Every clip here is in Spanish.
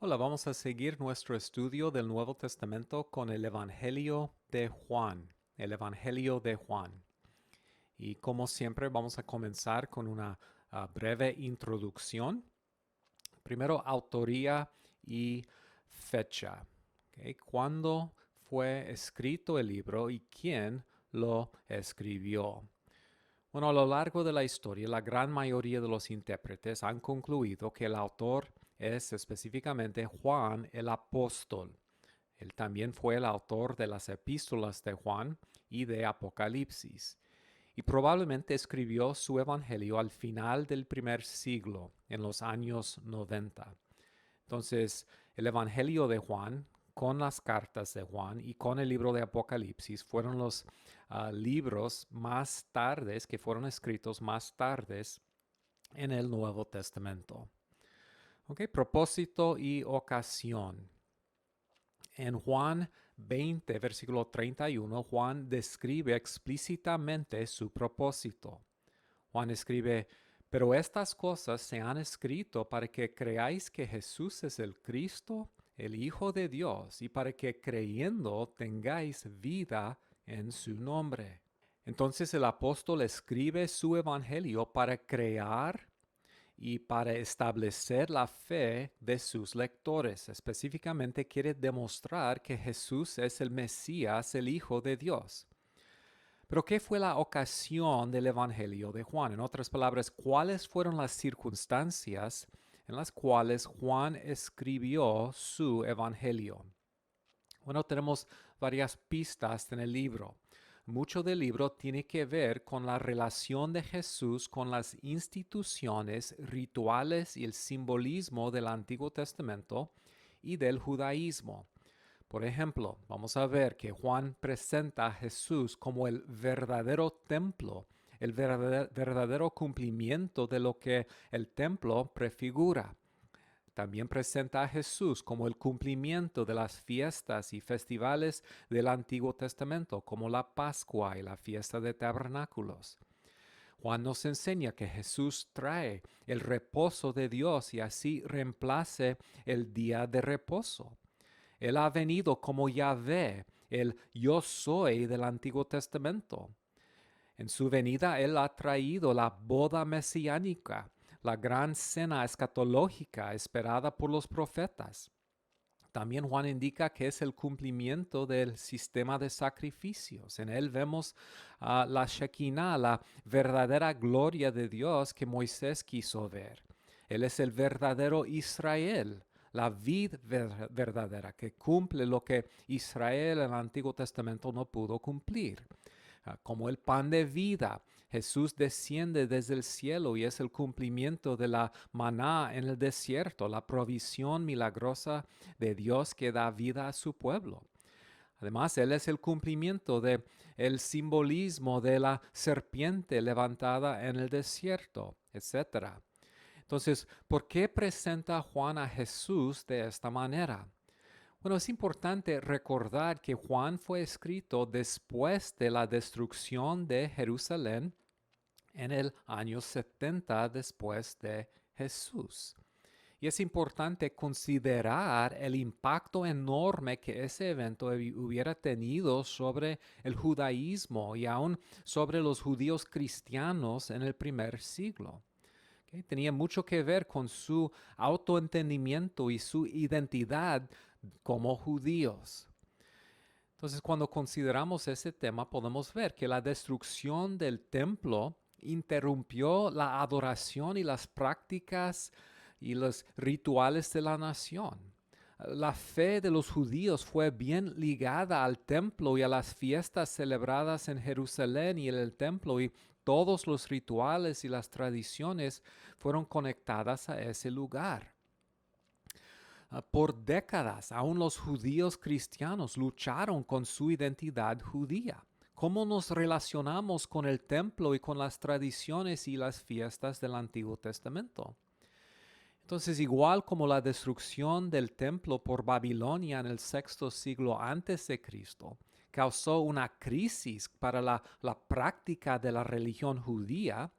Hola, vamos a seguir nuestro estudio del Nuevo Testamento con el Evangelio de Juan, el Evangelio de Juan. Y como siempre vamos a comenzar con una breve introducción. Primero, autoría y fecha. ¿Ok? ¿Cuándo fue escrito el libro y quién lo escribió? Bueno, a lo largo de la historia, la gran mayoría de los intérpretes han concluido que el autor es específicamente Juan el apóstol. Él también fue el autor de las epístolas de Juan y de Apocalipsis, y probablemente escribió su evangelio al final del primer siglo, en los años 90. Entonces, el Evangelio de Juan, con las cartas de Juan y con el libro de Apocalipsis, fueron los libros más tardes, que fueron escritos más tardes en el Nuevo Testamento. Ok, propósito y ocasión. En Juan 20, versículo 31, Juan describe explícitamente su propósito. Juan escribe, pero estas cosas se han escrito para que creáis que Jesús es el Cristo, el Hijo de Dios, y para que creyendo tengáis vida en su nombre. Entonces el apóstol escribe su evangelio para crear y para establecer la fe de sus lectores. Específicamente quiere demostrar que Jesús es el Mesías, el Hijo de Dios. Pero ¿qué fue la ocasión del Evangelio de Juan? En otras palabras, ¿cuáles fueron las circunstancias en las cuales Juan escribió su Evangelio? Bueno, tenemos varias pistas en el libro. Mucho del libro tiene que ver con la relación de Jesús con las instituciones, rituales y el simbolismo del Antiguo Testamento y del judaísmo. Por ejemplo, vamos a ver que Juan presenta a Jesús como el verdadero templo, el verdadero cumplimiento de lo que el templo prefigura. También presenta a Jesús como el cumplimiento de las fiestas y festivales del Antiguo Testamento, como la Pascua y la fiesta de tabernáculos. Juan nos enseña que Jesús trae el reposo de Dios y así reemplace el día de reposo. Él ha venido como Yahvé, el yo soy del Antiguo Testamento. En su venida Él ha traído la boda mesiánica, la gran cena escatológica esperada por los profetas. También Juan indica que es el cumplimiento del sistema de sacrificios. En él vemos la Shekinah, la verdadera gloria de Dios que Moisés quiso ver. Él es el verdadero Israel, la vid verdadera que cumple lo que Israel en el Antiguo Testamento no pudo cumplir. Como el pan de vida, Jesús desciende desde el cielo y es el cumplimiento de la maná en el desierto, la provisión milagrosa de Dios que da vida a su pueblo. Además, Él es el cumplimiento de el simbolismo de la serpiente levantada en el desierto, etc. Entonces, ¿por qué presenta Juan a Jesús de esta manera? Bueno, es importante recordar que Juan fue escrito después de la destrucción de Jerusalén en el año 70 después de Jesús. Y es importante considerar el impacto enorme que ese evento hubiera tenido sobre el judaísmo y aún sobre los judíos cristianos en el primer siglo. Tenía mucho que ver con su autoentendimiento y su identidad como judíos. Entonces, cuando consideramos ese tema, podemos ver que la destrucción del templo interrumpió la adoración y las prácticas y los rituales de la nación. La fe de los judíos fue bien ligada al templo y a las fiestas celebradas en Jerusalén y en el templo, y todos los rituales y las tradiciones fueron conectadas a ese lugar. Por décadas, aún los judíos cristianos lucharon con su identidad judía. ¿Cómo nos relacionamos con el templo y con las tradiciones y las fiestas del Antiguo Testamento? Entonces, igual como la destrucción del templo por Babilonia en el sexto siglo antes de Cristo causó una crisis para la práctica de la religión judía,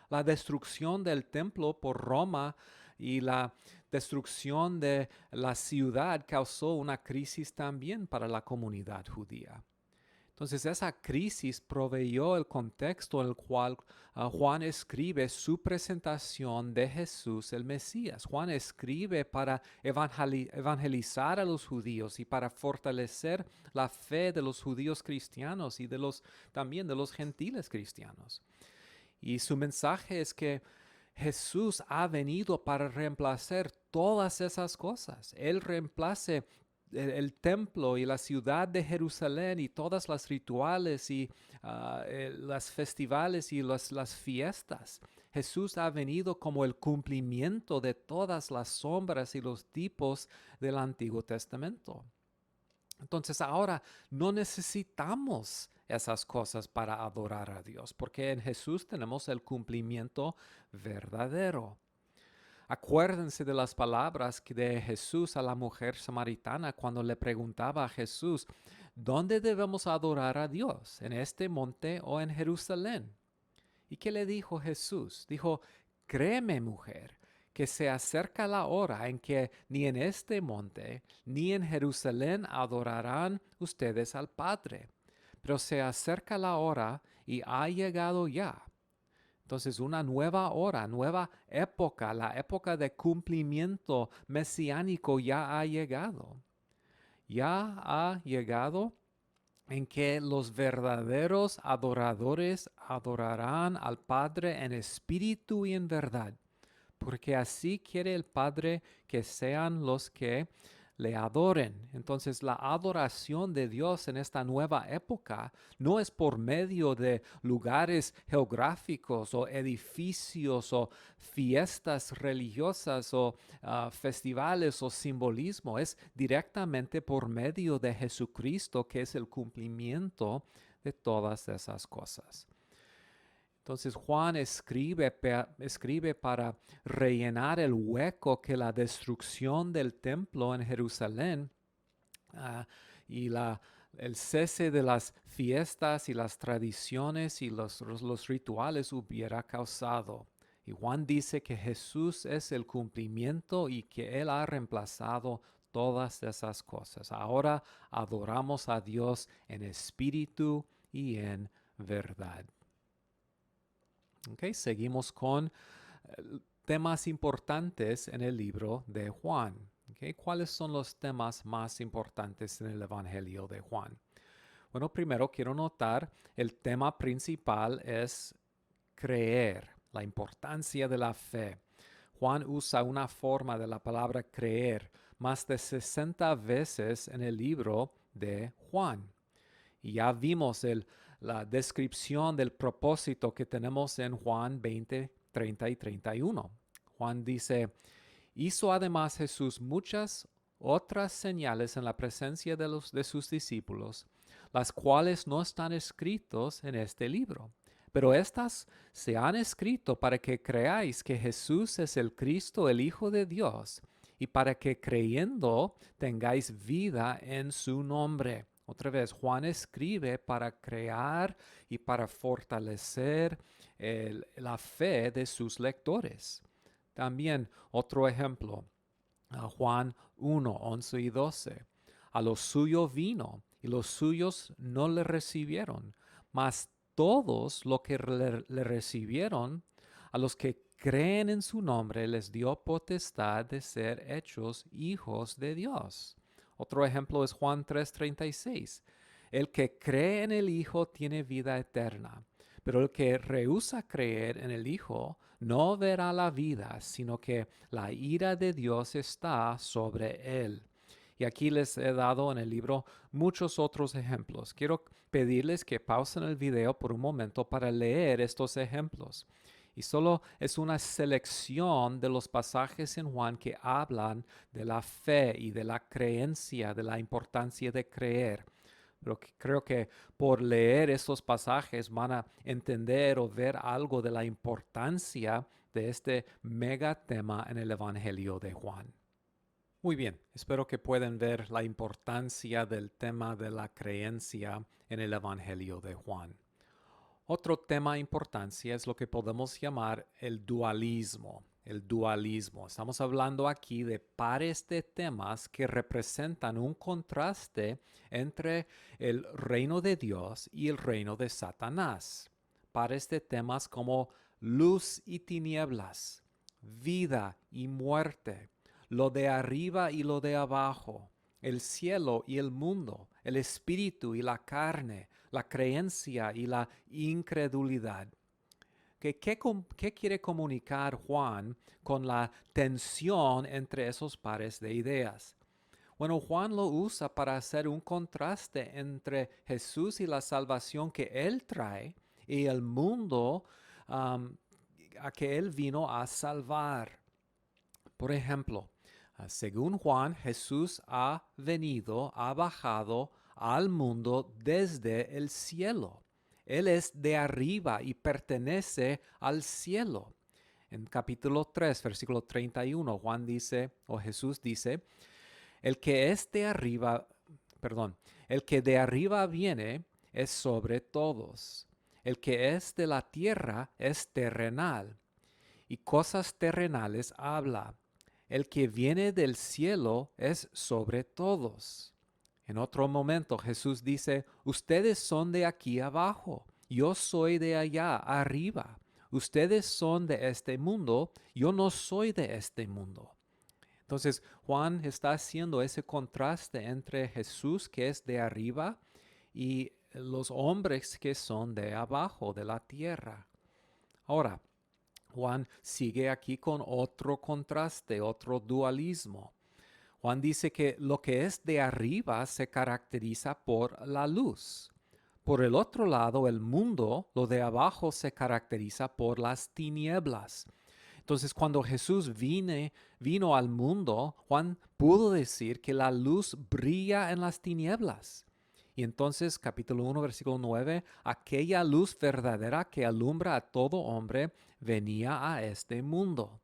la destrucción del templo por Roma Y la destrucción de la ciudad causó una crisis también para la comunidad judía. Entonces esa crisis proveyó el contexto en el cual Juan escribe su presentación de Jesús el Mesías. Juan escribe para evangelizar a los judíos y para fortalecer la fe de los judíos cristianos y también de los gentiles cristianos. Y su mensaje es que Jesús ha venido para reemplazar todas esas cosas. Él reemplace el templo y la ciudad de Jerusalén y todas las rituales y las festivales y las fiestas. Jesús ha venido como el cumplimiento de todas las sombras y los tipos del Antiguo Testamento. Entonces ahora no necesitamos esas cosas para adorar a Dios, porque en Jesús tenemos el cumplimiento verdadero. Acuérdense de las palabras de Jesús a la mujer samaritana cuando le preguntaba a Jesús, ¿dónde debemos adorar a Dios? ¿En este monte o en Jerusalén? ¿Y qué le dijo Jesús? Dijo, créeme, mujer, que se acerca la hora en que ni en este monte ni en Jerusalén adorarán ustedes al Padre, pero se acerca la hora y ha llegado ya. Entonces una nueva hora, nueva época, la época de cumplimiento mesiánico ya ha llegado. Ya ha llegado en que los verdaderos adoradores adorarán al Padre en espíritu y en verdad, porque así quiere el Padre que sean los que le adoren. Entonces la adoración de Dios en esta nueva época no es por medio de lugares geográficos o edificios o fiestas religiosas o festivales o simbolismo, es directamente por medio de Jesucristo, que es el cumplimiento de todas esas cosas. Entonces Juan escribe para rellenar el hueco que la destrucción del templo en Jerusalén y el cese de las fiestas y las tradiciones y los rituales hubiera causado. Y Juan dice que Jesús es el cumplimiento y que Él ha reemplazado todas esas cosas. Ahora adoramos a Dios en espíritu y en verdad. Okay, seguimos con temas importantes en el libro de Juan. Okay, ¿cuáles son los temas más importantes en el Evangelio de Juan? Bueno, primero quiero notar el tema principal es creer, la importancia de la fe. Juan usa una forma de la palabra creer más de 60 veces en el libro de Juan. Y ya vimos la descripción del propósito que tenemos en Juan 20, 30 y 31. Juan dice, hizo además Jesús muchas otras señales en la presencia de sus discípulos, las cuales no están escritos en este libro. Pero estas se han escrito para que creáis que Jesús es el Cristo, el Hijo de Dios, y para que creyendo tengáis vida en su nombre. Otra vez, Juan escribe para crear y para fortalecer la fe de sus lectores. También otro ejemplo, Juan 1, 11 y 12. A los suyos vino y los suyos no le recibieron, mas todos los que le recibieron, a los que creen en su nombre, les dio potestad de ser hechos hijos de Dios. Otro ejemplo es Juan 3:36. El que cree en el Hijo tiene vida eterna, pero el que rehúsa creer en el Hijo no verá la vida, sino que la ira de Dios está sobre él. Y aquí les he dado en el libro muchos otros ejemplos. Quiero pedirles que pausen el video por un momento para leer estos ejemplos. Y solo es una selección de los pasajes en Juan que hablan de la fe y de la creencia, de la importancia de creer. Pero creo que por leer estos pasajes van a entender o ver algo de la importancia de este mega tema en el Evangelio de Juan. Muy bien, espero que puedan ver la importancia del tema de la creencia en el Evangelio de Juan. Otro tema de importancia es lo que podemos llamar el dualismo. el dualismo. Estamos hablando aquí de pares de temas que representan un contraste entre el reino de Dios y el reino de Satanás. Pares de temas como luz y tinieblas, vida y muerte, lo de arriba y lo de abajo, el cielo y el mundo, el espíritu y la carne, la creencia y la incredulidad. ¿Qué quiere comunicar Juan con la tensión entre esos pares de ideas? Bueno, Juan lo usa para hacer un contraste entre Jesús y la salvación que Él trae y el mundo a que Él vino a salvar. Por ejemplo, según Juan, Jesús ha bajado al mundo desde el cielo. Él es de arriba y pertenece al cielo. En capítulo 3, versículo 31, Juan dice, o Jesús dice, el que es de arriba, perdón, el que de arriba viene es sobre todos. El que es de la tierra es terrenal, y cosas terrenales habla. El que viene del cielo es sobre todos. En otro momento Jesús dice, ustedes son de aquí abajo, yo soy de allá arriba. Ustedes son de este mundo, yo no soy de este mundo. Entonces Juan está haciendo ese contraste entre Jesús que es de arriba y los hombres que son de abajo, de la tierra. Ahora, Juan sigue aquí con otro contraste, otro dualismo. Juan dice que lo que es de arriba se caracteriza por la luz. Por el otro lado, el mundo, lo de abajo, se caracteriza por las tinieblas. Entonces, cuando Jesús vino al mundo, Juan pudo decir que la luz brilla en las tinieblas. Y entonces, capítulo 1, versículo 9, aquella luz verdadera que alumbra a todo hombre venía a este mundo.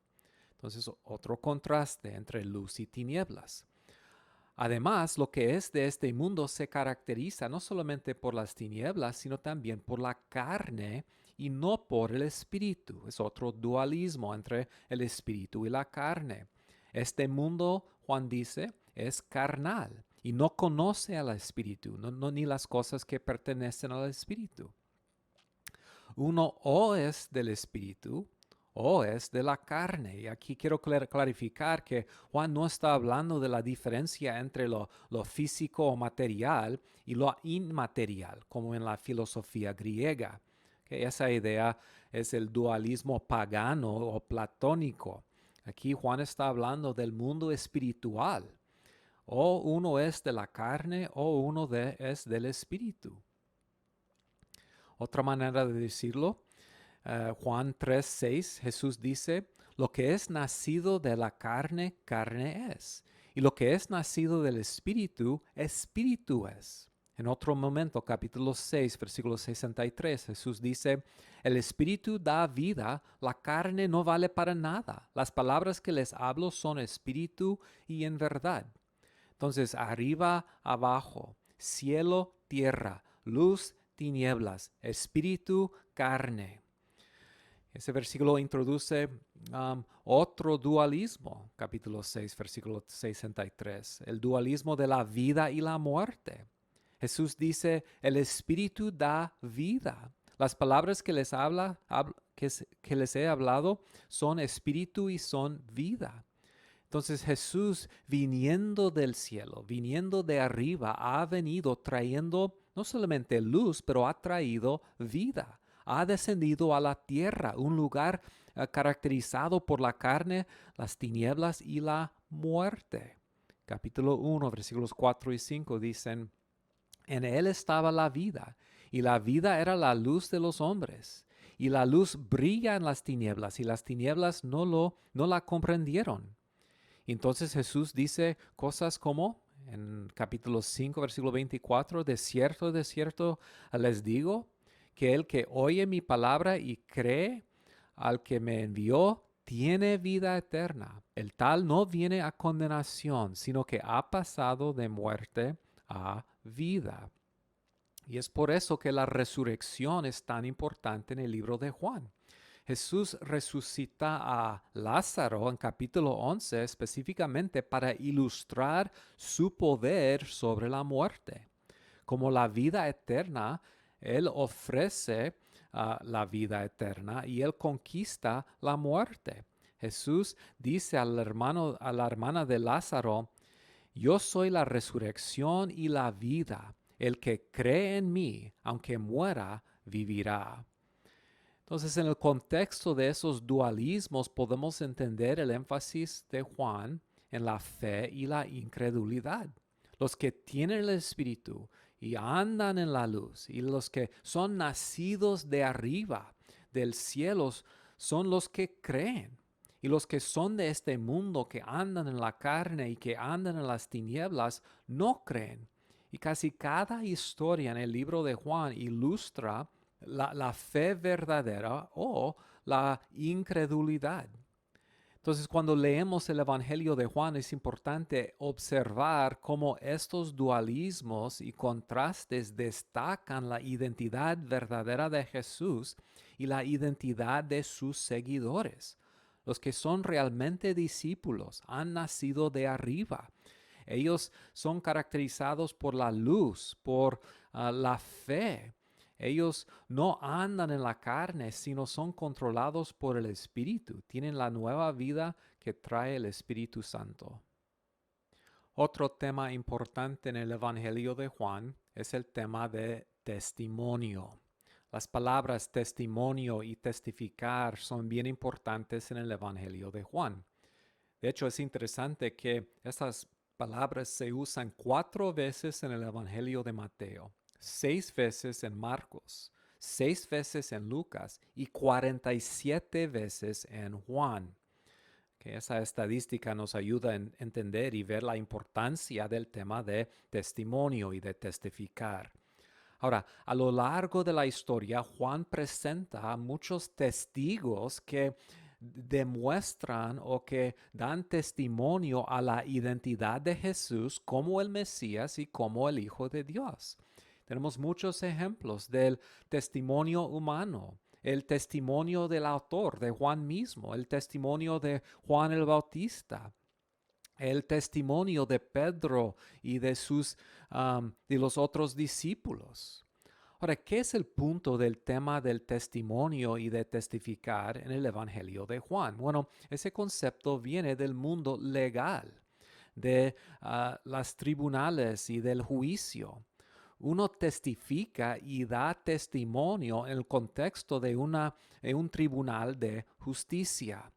Entonces, otro contraste entre luz y tinieblas. Además, lo que es de este mundo se caracteriza no solamente por las tinieblas, sino también por la carne y no por el espíritu. Es otro dualismo entre el espíritu y la carne. Este mundo, Juan dice, es carnal y no conoce al espíritu, ni las cosas que pertenecen al espíritu. Uno o es del espíritu o es de la carne. Y aquí quiero clarificar que Juan no está hablando de la diferencia entre lo físico o material y lo inmaterial, como en la filosofía griega. Que esa idea es el dualismo pagano o platónico. Aquí Juan está hablando del mundo espiritual. O uno es de la carne o uno es del espíritu. Otra manera de decirlo, Juan 3:6, Jesús dice, lo que es nacido de la carne, carne es. Y lo que es nacido del espíritu, espíritu es. En otro momento, capítulo 6, versículo 63, Jesús dice, el espíritu da vida, la carne no vale para nada. Las palabras que les hablo son espíritu y en verdad. Entonces, arriba, abajo, cielo, tierra, luz, tinieblas, espíritu, carne. Ese versículo introduce otro dualismo, capítulo 6, versículo 63, el dualismo de la vida y la muerte. Jesús dice, el espíritu da vida. Las palabras que que les he hablado son espíritu y son vida. Entonces Jesús, viniendo del cielo, viniendo de arriba, ha venido trayendo no solamente luz, pero ha traído vida. Ha descendido a la tierra, un lugar caracterizado por la carne, las tinieblas y la muerte. Capítulo 1, versículos 4 y 5 dicen, en él estaba la vida, y la vida era la luz de los hombres. Y la luz brilla en las tinieblas, y las tinieblas no la comprendieron. Entonces Jesús dice cosas como en capítulo 5, versículo 24, de cierto les digo que el que oye mi palabra y cree al que me envió, tiene vida eterna. El tal no viene a condenación, sino que ha pasado de muerte a vida. Y es por eso que la resurrección es tan importante en el libro de Juan. Jesús resucita a Lázaro en capítulo 11 específicamente para ilustrar su poder sobre la muerte. Como la vida eterna, Él ofrece la vida eterna y Él conquista la muerte. Jesús dice al hermano, a la hermana de Lázaro, yo soy la resurrección y la vida. El que cree en mí, aunque muera, vivirá. Entonces, en el contexto de esos dualismos podemos entender el énfasis de Juan en la fe y la incredulidad. Los que tienen el Espíritu y andan en la luz y los que son nacidos de arriba, del cielo, son los que creen. Y los que son de este mundo, que andan en la carne y que andan en las tinieblas, no creen. Y casi cada historia en el libro de Juan ilustra la fe verdadera o la incredulidad. Entonces, cuando leemos el Evangelio de Juan, es importante observar cómo estos dualismos y contrastes destacan la identidad verdadera de Jesús y la identidad de sus seguidores. Los que son realmente discípulos han nacido de arriba. Ellos son caracterizados por la luz, por la fe. Ellos no andan en la carne, sino son controlados por el Espíritu. Tienen la nueva vida que trae el Espíritu Santo. Otro tema importante en el Evangelio de Juan es el tema de testimonio. Las palabras testimonio y testificar son bien importantes en el Evangelio de Juan. De hecho, es interesante que estas palabras se usan 4 veces en el Evangelio de Mateo, 6 veces en Marcos, 6 veces en Lucas y 47 veces en Juan. Que esa estadística nos ayuda a entender y ver la importancia del tema de testimonio y de testificar. Ahora, a lo largo de la historia, Juan presenta a muchos testigos que demuestran o que dan testimonio a la identidad de Jesús como el Mesías y como el Hijo de Dios. Tenemos muchos ejemplos del testimonio humano, el testimonio del autor, de Juan mismo, el testimonio de Juan el Bautista, el testimonio de Pedro y de los otros discípulos. Ahora, ¿qué es el punto del tema del testimonio y de testificar en el Evangelio de Juan? Bueno, ese concepto viene del mundo legal, de las tribunales y del juicio. Uno testifica y da testimonio en el contexto de un tribunal de justicia.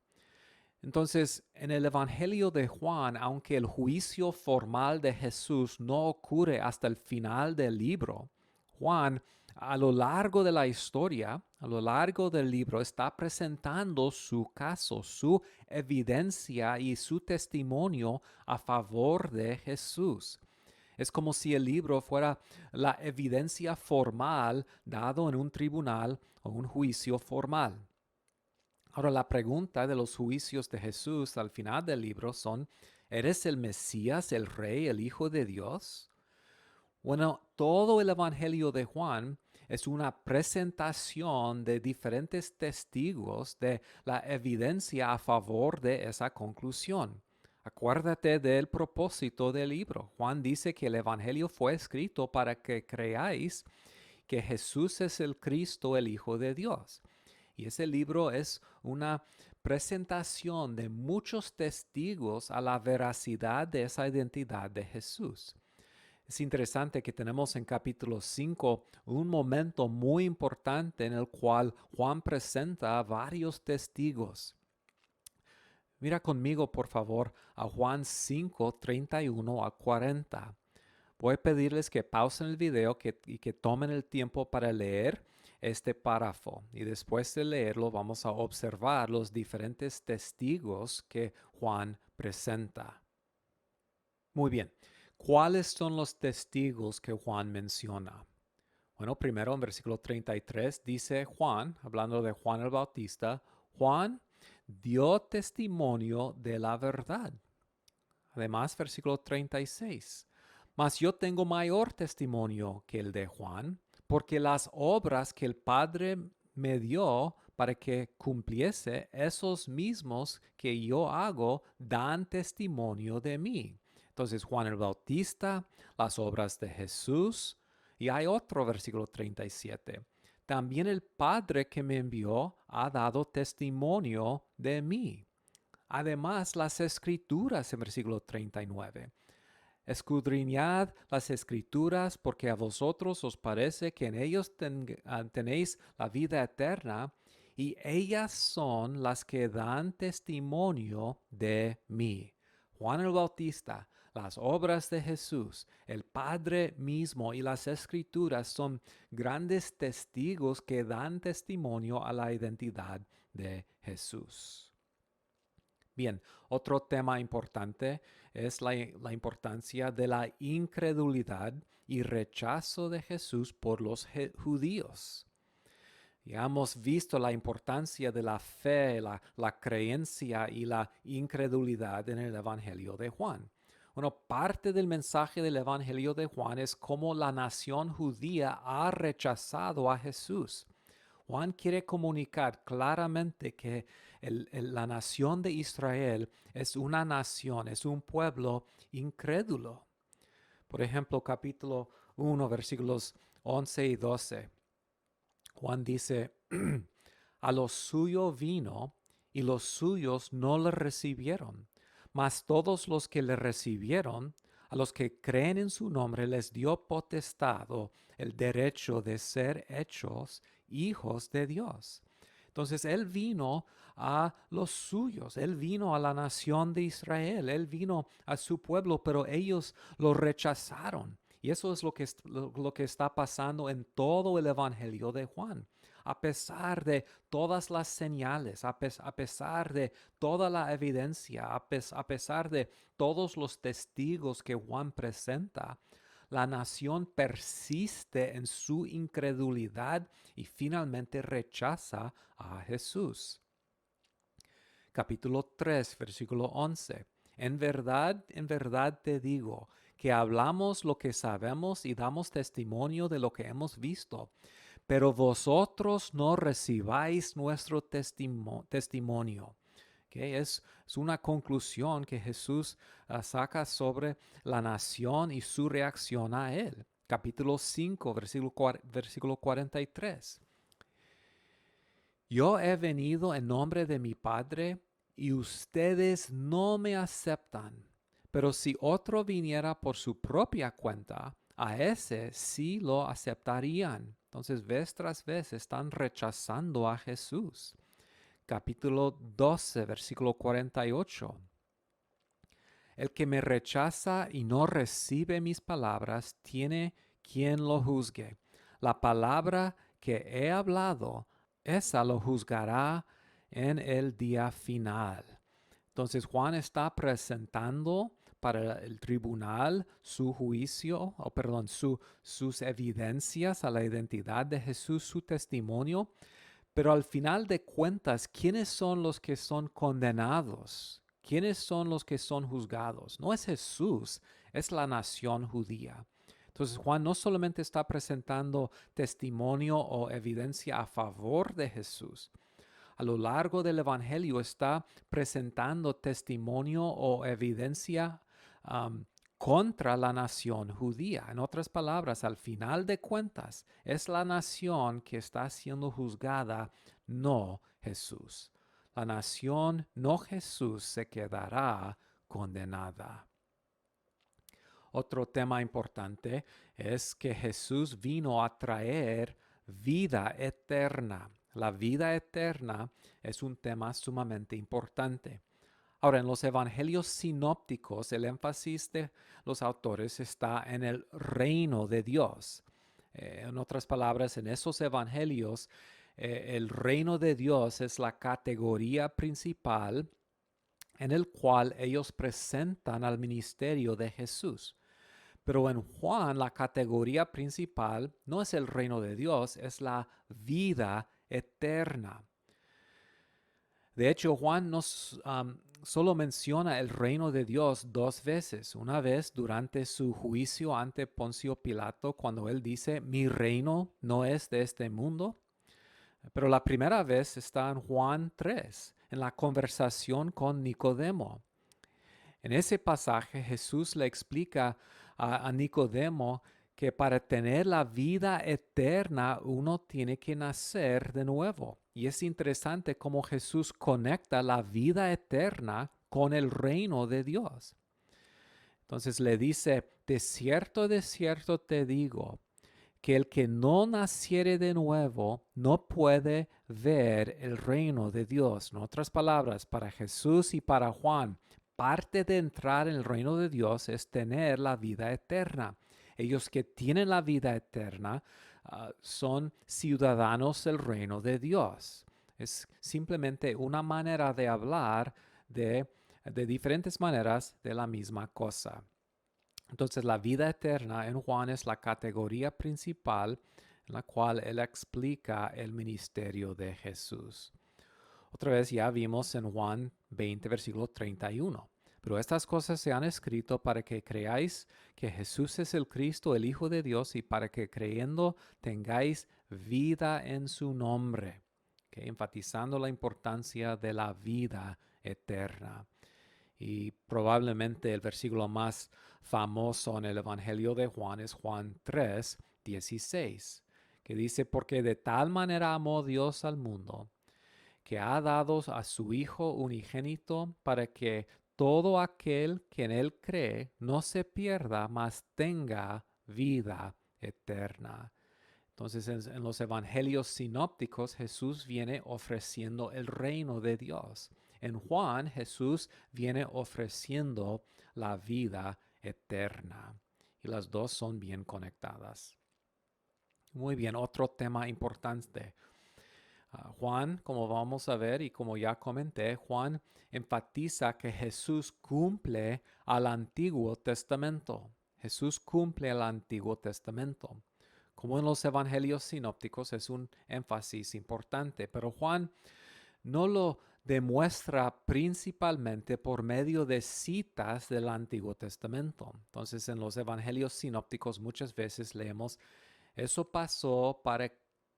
Entonces, en el Evangelio de Juan, aunque el juicio formal de Jesús no ocurre hasta el final del libro, Juan, a lo largo de la historia, a lo largo del libro, está presentando su caso, su evidencia y su testimonio a favor de Jesús. Es como si el libro fuera la evidencia formal dado en un tribunal o un juicio formal. Ahora, la pregunta de los juicios de Jesús al final del libro son, ¿eres el Mesías, el Rey, el Hijo de Dios? Bueno, todo el Evangelio de Juan es una presentación de diferentes testigos de la evidencia a favor de esa conclusión. Acuérdate del propósito del libro. Juan dice que el Evangelio fue escrito para que creáis que Jesús es el Cristo, el Hijo de Dios. Y ese libro es una presentación de muchos testigos a la veracidad de esa identidad de Jesús. Es interesante que tenemos en capítulo 5 un momento muy importante en el cual Juan presenta a varios testigos. Mira conmigo, por favor, a Juan 5, 31 a 40. Voy a pedirles que pausen el video y que tomen el tiempo para leer este párrafo. Y después de leerlo vamos a observar los diferentes testigos que Juan presenta. Muy bien. ¿Cuáles son los testigos que Juan menciona? Bueno, primero en versículo 33 dice Juan, hablando de Juan el Bautista, Juan dio testimonio de la verdad. Además, versículo 36. Mas yo tengo mayor testimonio que el de Juan, porque las obras que el Padre me dio para que cumpliese esos mismos que yo hago, dan testimonio de mí. Entonces Juan el Bautista, las obras de Jesús, y hay otro versículo 37. También el Padre que me envió ha dado testimonio de mí. Además, las Escrituras en versículo 39. Escudriñad las Escrituras porque a vosotros os parece que en ellos tenéis la vida eterna y ellas son las que dan testimonio de mí. Juan el Bautista, las obras de Jesús, el Padre mismo y las Escrituras son grandes testigos que dan testimonio a la identidad de Jesús. Bien, otro tema importante es la importancia de la incredulidad y rechazo de Jesús por los judíos. Ya hemos visto la importancia de la fe, la creencia y la incredulidad en el Evangelio de Juan. Bueno, parte del mensaje del Evangelio de Juan es cómo la nación judía ha rechazado a Jesús. Juan quiere comunicar claramente que la nación de Israel es una nación, es un pueblo incrédulo. Por ejemplo, capítulo 1, versículos 11 y 12. Juan dice, a lo suyo vino y los suyos no le recibieron, mas todos los que le recibieron, a los que creen en su nombre, les dio potestad o el derecho de ser hechos hijos de Dios. Entonces Él vino a los suyos, Él vino a la nación de Israel, Él vino a su pueblo, pero ellos lo rechazaron. Y eso es lo que está pasando en todo el Evangelio de Juan. A pesar de todas las señales, a pesar de toda la evidencia, a pesar de todos los testigos que Juan presenta, la nación persiste en su incredulidad y finalmente rechaza a Jesús. Capítulo 3, versículo 11. En verdad te digo que hablamos lo que sabemos y damos testimonio de lo que hemos visto, pero vosotros no recibáis nuestro testimonio. Okay, es una conclusión que Jesús saca sobre la nación y su reacción a él. Capítulo 5, versículo 43. Yo he venido en nombre de mi Padre y ustedes no me aceptan. Pero si otro viniera por su propia cuenta, a ese sí lo aceptarían. Entonces, vez tras vez están rechazando a Jesús. Capítulo 12, versículo 48. El que me rechaza y no recibe mis palabras, tiene quien lo juzgue. La palabra que he hablado, esa lo juzgará en el día final. Entonces Juan está presentando para el tribunal su juicio, sus evidencias a la identidad de Jesús, su testimonio. Pero al final de cuentas, ¿quiénes son los que son condenados? ¿Quiénes son los que son juzgados? No es Jesús, es la nación judía. Entonces Juan no solamente está presentando testimonio o evidencia a favor de Jesús. A lo largo del Evangelio está presentando testimonio o evidencia contra la nación judía. En otras palabras, al final de cuentas, es la nación que está siendo juzgada, no Jesús. La nación, no Jesús, se quedará condenada. Otro tema importante es que Jesús vino a traer vida eterna. La vida eterna es un tema sumamente importante. Ahora, en los evangelios sinópticos, el énfasis de los autores está en el reino de Dios. En otras palabras, en esos evangelios, el reino de Dios es la categoría principal en el cual ellos presentan al ministerio de Jesús. Pero en Juan, la categoría principal no es el reino de Dios, es la vida eterna. De hecho, Juan solo menciona el reino de Dios dos veces. Una vez durante su juicio ante Poncio Pilato, cuando él dice, mi reino no es de este mundo. Pero la primera vez está en Juan 3, en la conversación con Nicodemo. En ese pasaje Jesús le explica a Nicodemo que para tener la vida eterna uno tiene que nacer de nuevo. Y es interesante cómo Jesús conecta la vida eterna con el reino de Dios. Entonces le dice, de cierto te digo, que el que no naciere de nuevo no puede ver el reino de Dios. En otras palabras, para Jesús y para Juan, parte de entrar en el reino de Dios es tener la vida eterna. Ellos que tienen la vida eterna son ciudadanos del reino de Dios. Es simplemente una manera de hablar de diferentes maneras de la misma cosa. Entonces la vida eterna en Juan es la categoría principal en la cual él explica el ministerio de Jesús. Otra vez ya vimos en Juan 20, versículo 31. Pero estas cosas se han escrito para que creáis que Jesús es el Cristo, el Hijo de Dios, y para que creyendo tengáis vida en su nombre. Enfatizando la importancia de la vida eterna. Y probablemente el versículo más famoso en el Evangelio de Juan es Juan 3, 16, que dice, porque de tal manera amó Dios al mundo, que ha dado a su Hijo unigénito para que todo aquel que en él cree no se pierda, mas tenga vida eterna. Entonces en los evangelios sinópticos Jesús viene ofreciendo el reino de Dios. En Juan Jesús viene ofreciendo la vida eterna. Y las dos son bien conectadas. Muy bien, otro tema importante. Juan, como vamos a ver y como ya comenté, Juan enfatiza que Jesús cumple al Antiguo Testamento. Jesús cumple al Antiguo Testamento. Como en los evangelios sinópticos es un énfasis importante, pero Juan no lo demuestra principalmente por medio de citas del Antiguo Testamento. Entonces en los evangelios sinópticos muchas veces leemos, eso pasó para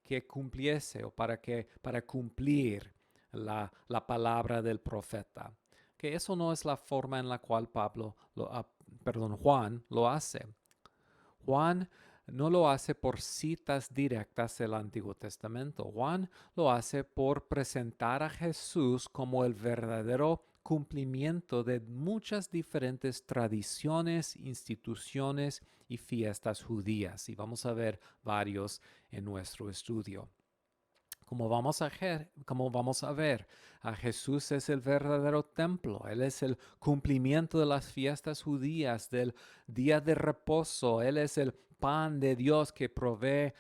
que cumpliese o para cumplir la palabra del profeta. Que eso no es la forma en la cual Juan lo hace. Juan no lo hace por citas directas del Antiguo Testamento. Juan lo hace por presentar a Jesús como el verdadero cumplimiento de muchas diferentes tradiciones, instituciones y fiestas judías. Y vamos a ver varios en nuestro estudio. Como vamos a ver, a Jesús es el verdadero templo. Él es el cumplimiento de las fiestas judías, del día de reposo. Él es el pan de Dios que provee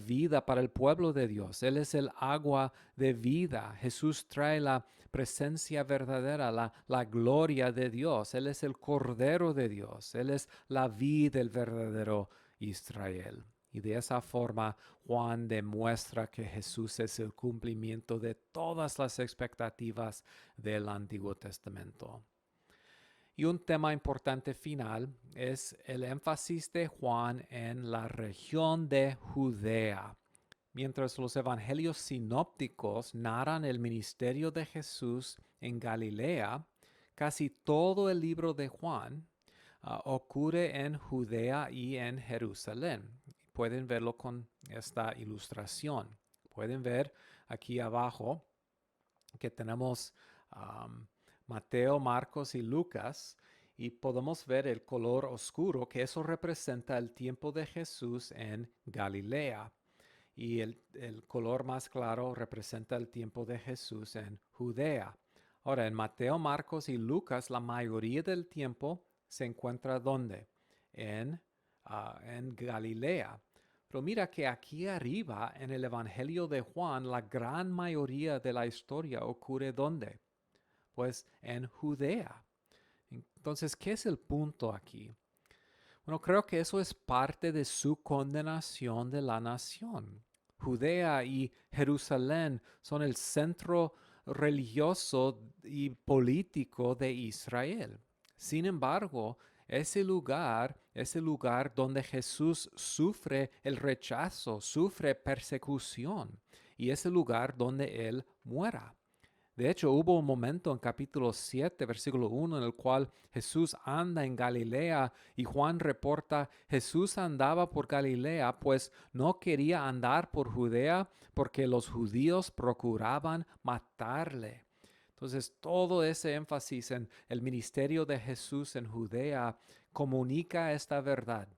vida para el pueblo de Dios. Él es el agua de vida. Jesús trae la presencia verdadera, la gloria de Dios. Él es el Cordero de Dios. Él es la vid del verdadero Israel. Y de esa forma Juan demuestra que Jesús es el cumplimiento de todas las expectativas del Antiguo Testamento. Y un tema importante final es el énfasis de Juan en la región de Judea. Mientras los evangelios sinópticos narran el ministerio de Jesús en Galilea, casi todo el libro de Juan ocurre en Judea y en Jerusalén. Pueden verlo con esta ilustración. Pueden ver aquí abajo que tenemos Mateo, Marcos y Lucas y podemos ver el color oscuro que eso representa el tiempo de Jesús en Galilea. Y el color más claro representa el tiempo de Jesús en Judea. Ahora, en Mateo, Marcos y Lucas, la mayoría del tiempo se encuentra ¿dónde? En Galilea. Pero mira que aquí arriba, en el Evangelio de Juan, la gran mayoría de la historia ocurre ¿dónde? Pues en Judea. Entonces, ¿qué es el punto aquí? Bueno, creo que eso es parte de su condenación de la nación. Judea y Jerusalén son el centro religioso y político de Israel. Sin embargo, ese lugar es el lugar donde Jesús sufre el rechazo, sufre persecución. y es el lugar donde Él muera. De hecho, hubo un momento en capítulo 7, versículo 1, en el cual Jesús anda en Galilea y Juan reporta, Jesús andaba por Galilea, pues no quería andar por Judea porque los judíos procuraban matarle. Entonces, todo ese énfasis en el ministerio de Jesús en Judea comunica esta verdad,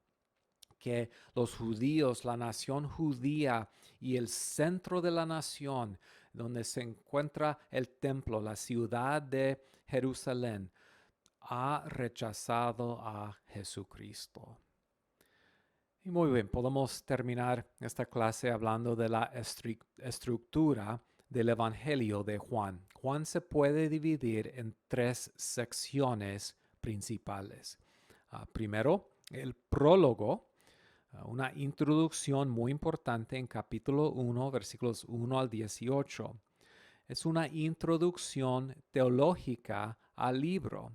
que los judíos, la nación judía y el centro de la nación, donde se encuentra el templo, la ciudad de Jerusalén, ha rechazado a Jesucristo. Y muy bien, podemos terminar esta clase hablando de la estructura del Evangelio de Juan. Juan se puede dividir en 3 secciones principales. Primero, el prólogo, una introducción muy importante en capítulo 1, versículos 1 al 18. Es una introducción teológica al libro.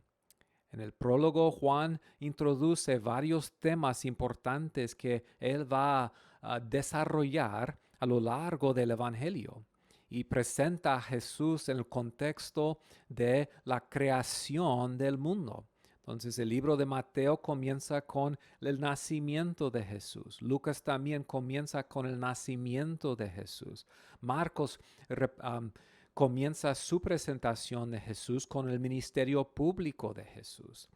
En el prólogo, Juan introduce varios temas importantes que él va a desarrollar a lo largo del Evangelio y presenta a Jesús en el contexto de la creación del mundo. Entonces el libro de Mateo comienza con el nacimiento de Jesús. Lucas también comienza con el nacimiento de Jesús. Marcos comienza su presentación de Jesús con el ministerio público de Jesús.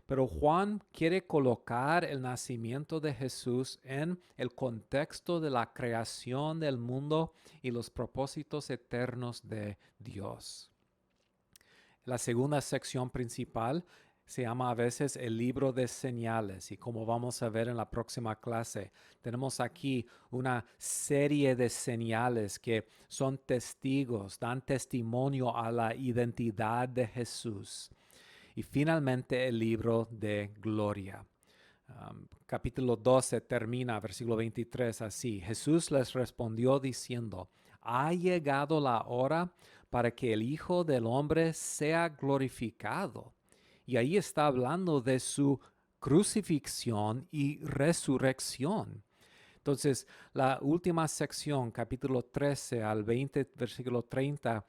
Pero Juan quiere colocar el nacimiento de Jesús en el contexto de la creación del mundo y los propósitos eternos de Dios. La segunda sección principal se llama a veces el libro de señales, y como vamos a ver en la próxima clase, tenemos aquí una serie de señales que son testigos, dan testimonio a la identidad de Jesús. Y finalmente el libro de gloria. Capítulo 12 termina, versículo 23, así. Jesús les respondió diciendo, ha llegado la hora para que el Hijo del Hombre sea glorificado. Y ahí está hablando de su crucifixión y resurrección. Entonces, la última sección, capítulo 13 al 20, versículo 30,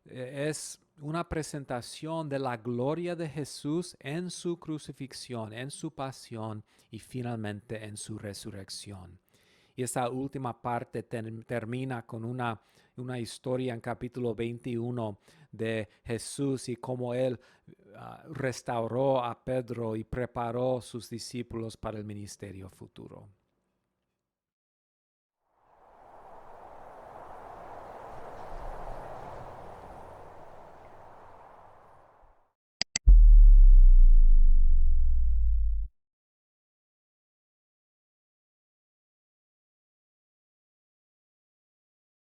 es una presentación de la gloria de Jesús en su crucifixión, en su pasión y finalmente en su resurrección. Y esa última parte termina con una historia en capítulo 21 de Jesús y cómo él restauró a Pedro y preparó sus discípulos para el ministerio futuro.